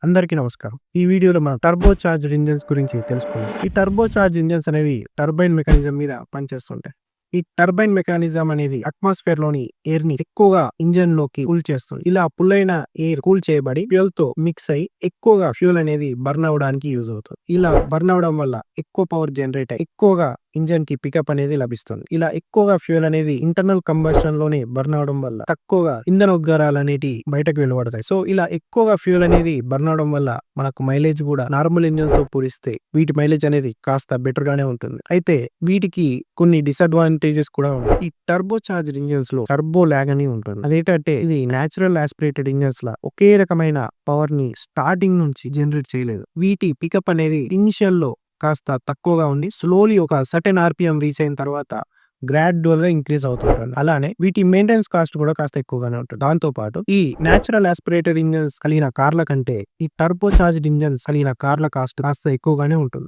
అందరికీ నమస్కారం. ఈ వీడియోలో మనం టర్బో చార్జ్డ్ ఇంజిన్స్ గురించి తెలుసుకుందాం. ఈ టర్బో చార్జ్ ఇంజిన్స్ అనేవి టర్బైన్ మెకానిజం మీద పనిచేస్తుంటాయి. ఈ టర్బైన్ మెకానిజం అనేది అట్మాస్ఫియర్ లోని ఎయిర్ ని ఎక్కువగా ఇంజిన్ లోకి కూల్ చేస్తుంది. ఇలా పుల్ అయిన ఎయిర్ కూల్ చేయబడి ఫ్యూయల్ తో మిక్స్ అయి ఎక్కువగా ఫ్యూయల్ అనేది బర్న్ అవడానికి యూజ్ అవుతుంది. ఇలా బర్న్ అవడం వల్ల ఎక్కువ పవర్ జనరేట్ అయ్యి ఎక్కువగా ఇంజన్ కి పికప్ అనేది లభిస్తుంది. ఇలా ఎక్కువగా ఫ్యూయల్ అనేది ఇంటర్నల్ కంబషన్ లోనే బర్న్ అవడం వల్ల తక్కువగా ఇంధన ఉద్గారాలు అనేటి బయటకు వెలువడతాయి. సో ఇలా ఎక్కువగా ఫ్యూయల్ అనేది బర్న్ అవడం వల్ల మనకు మైలేజ్ కూడా నార్మల్ ఇంజన్స్ తో పోలిస్తే వీటి మైలేజ్ అనేది కాస్త బెటర్ గానే ఉంటుంది. అయితే వీటికి కొన్ని డిసడ్వాంటేజెస్ కూడా ఉన్నాయి. ఈ టర్బో చార్జ్డ్ ఇంజన్స్ లో టర్బో లాగ్ అని ఉంటుంది. అదేంటంటే ఇది నేచురల్ ఆస్పిరేటెడ్ ఇంజన్స్ లా ఒకే రకమైన పవర్ ని స్టార్టింగ్ నుంచి జనరేట్ చేయలేదు. వీటి పికప్ అనేది ఇనిషియల్ లో కాస్త తక్కువగా ఉండి స్లోలీ ఒక సర్టెన్ ఆర్పిఎం రీచ్ అయిన తర్వాత గ్రాడ్యువల్ గా ఇంక్రీజ్ అవుతుంటుంది. అలానే వీటి మెయింటెనెన్స్ కాస్ట్ కూడా కాస్త ఎక్కువగానే ఉంటుంది. దాంతో పాటు ఈ నేచురల్ ఆస్పిరేటెడ్ ఇంజన్స్ కలిగిన కార్ల కంటే ఈ టర్బో చార్జ్డ్ ఇంజన్స్ కలిగిన కార్ల కాస్ట్ కాస్త ఎక్కువగానే ఉంటుంది.